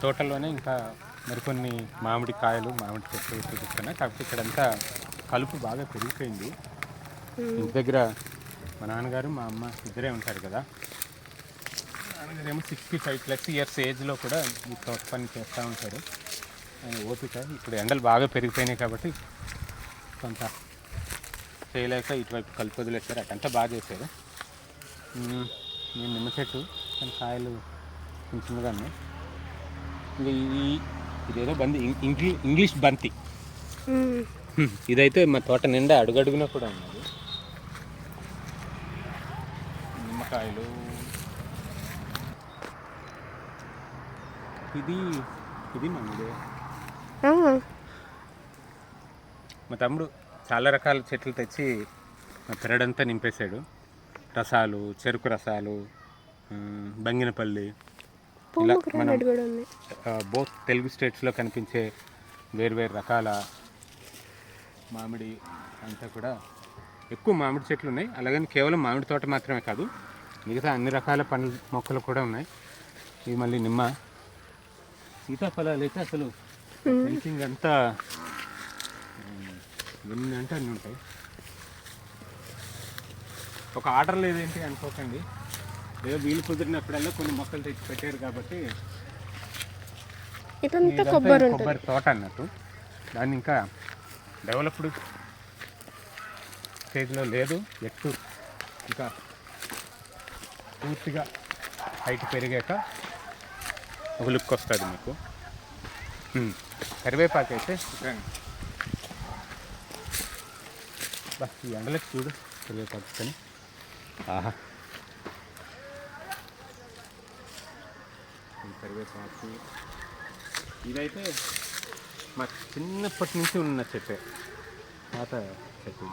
తోటలోనే ఇంకా మరికొన్ని మామిడి కాయలు మామిడి చెట్లు చూపిస్తున్నాయి. కాకపోతే ఇక్కడంతా కలుపు బాగా పెరిగిపోయింది. ఇంటి దగ్గర మా నాన్నగారు మా అమ్మ ఇద్దరే ఉంటారు కదా. నాన్నగారేమో 65+ ఇయర్స్ ఏజ్లో కూడా ఈ తోట పని చేస్తూ ఉంటారు. ఆయన ఓపిక. ఇప్పుడు ఎండలు బాగా పెరిగిపోయినాయి కాబట్టి కొంత చేయలేక ఇటువైపు కలుపు వదిలేశారు. అటంతా బాగా చేశారు. నేను నిమ్మ చెట్టు కానీ కాయలు చిన్న చిన్నగా ఉన్నాయి. ఇంకా ఇదేదో బంతి ఇంగ్లీష్ బంతి. ఇదైతే మా తోట నిండా అడుగడుగున కూడా ఉన్నది. నిమ్మకాయలు. ఇది మామిడే. మా తమ్ముడు చాలా రకాల చెట్లు తెచ్చి మా పెరడంతా నింపేశాడు. రసాలు, చెరుకు రసాలు, బంగినపల్లి, ఇలా మనం బోత్ తెలుగు స్టేట్స్లో కనిపించే వేరు రకాల మామిడి అంతా కూడా ఎక్కువ మామిడి చెట్లు ఉన్నాయి. అలాగని కేవలం మామిడి తోట మాత్రమే కాదు, మిగతా అన్ని రకాల పండ్ల మొక్కలు కూడా ఉన్నాయి. ఇవి మళ్ళీ నిమ్మ, సీతాఫలాలు అయితే అసలు ఫెన్సింగ్ అంతా ఎన్ని అంటే అన్నీ ఉంటాయి. ఒక ఆర్డర్ లేదేంటి అనుకోకండి, ఏదో వీలు కుదిరినప్పుడల్లా కొన్ని మొక్కలు తెచ్చి పెట్టారు కాబట్టి కొబ్బరి తోట అన్నట్టు. దాన్ని ఇంకా డెవలప్డ్ స్టేజ్లో లేదు. ఎత్తు ఇంకా పూర్తిగా హైట్ పెరిగాక ఒక లుక్ వస్తుంది మీకు. కరివేపాకు అయితే ఈ ఎండలకు చూడు కరివేపాకు కానీ ఆహా. ఈ కరివేపాకు ఇదైతే మా చిన్నప్పటి నుంచి ఉన్న చెట్టే, పాత చెట్టు.